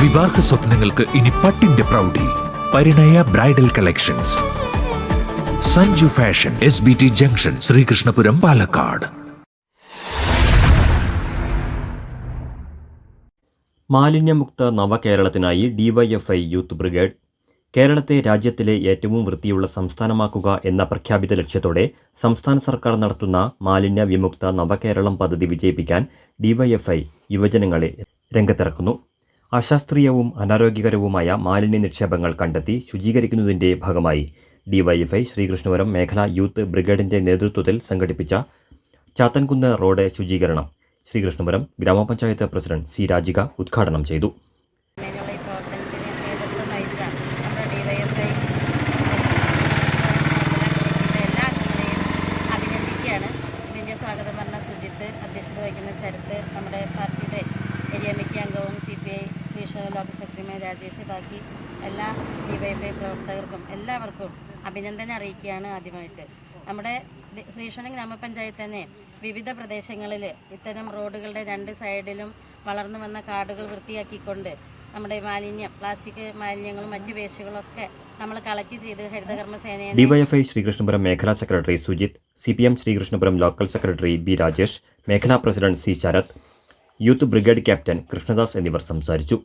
വിവാഹ സ്വപ്നങ്ങൾക്ക് ഇനി പട്ടിന്റെ പ്രൗഢി. Parinaya bridal collections. Sanju fashion, SBT junction, Sreekrishnapuram, Palakkad. മാലിന്യമുക്ത നവകേരളത്തിനായി DYFI യൂത്ത് ബ്രിഗേഡ്. കേരളത്തെ രാജ്യത്തിലെ ഏറ്റവും വൃത്തിയുള്ള സംസ്ഥാനമാക്കുക എന്ന പ്രഖ്യാപിത ലക്ഷ്യത്തോടെ സംസ്ഥാന സർക്കാർ നടത്തുന്ന മാലിന്യ വിമുക്ത നവകേരളം പദ്ധതി വിജയിപ്പിക്കാൻ DYFI യുവജനങ്ങളെ രംഗത്തിറക്കുന്നു. അശാസ്ത്രീയവും അനാരോഗ്യകരവുമായ മാലിന്യ നിക്ഷേപങ്ങൾ കണ്ടെത്തി ശുചീകരിക്കുന്നതിൻ്റെ ഭാഗമായി DYFI ശ്രീകൃഷ്ണപുരം മേഖലാ യൂത്ത് ബ്രിഗേഡിൻ്റെ നേതൃത്വത്തിൽ സംഘടിപ്പിച്ച ചാത്തൻകുന്ന് റോഡ് ശുചീകരണം ശ്രീകൃഷ്ണപുരം ഗ്രാമപഞ്ചായത്ത് പ്രസിഡന്റ് C. രാജിക ഉദ്ഘാടനം ചെയ്തു. സ്വാഗതം പറഞ്ഞ സുജിത്ത്, അധ്യക്ഷത വഹിക്കുന്ന ശരത്ത്, നമ്മുടെ പാർട്ടിയുടെ ഏരിയ കമ്മിറ്റി അംഗവും CPI ശ്രീകൃഷ്ണ ലോക്കൽ സെക്രട്ടറിയുമായ രാജേഷ്, ബാക്കി എല്ലാ DYFI പ്രവർത്തകർക്കും എല്ലാവർക്കും അഭിനന്ദനം അറിയിക്കുകയാണ്. ആദ്യമായിട്ട് നമ്മുടെ ശ്രീകൃഷ്ണ ഗ്രാമപഞ്ചായത്ത് തന്നെ വിവിധ പ്രദേശങ്ങളിൽ ഇത്തരം റോഡുകളുടെ രണ്ട് സൈഡിലും വളർന്നു വന്ന കാടുകൾ വൃത്തിയാക്കിക്കൊണ്ട് നമ്മുടെ മാലിന്യം, പ്ലാസ്റ്റിക് മാലിന്യങ്ങളും മറ്റു വേസ്റ്റുകളൊക്കെ നമ്മൾ കളക്ട് ചെയ്ത് ഹരിതകർമ്മസേനയെ DYFI ശ്രീകൃഷ്ണപുരം മേഖലാ secretary Sujith, CPM Sreekrishnapuram local secretary B. Rajesh, മേഖലാ president C. Sarath, youth brigade captain Krishnadas എന്നിവർ സംസാരിച്ചു.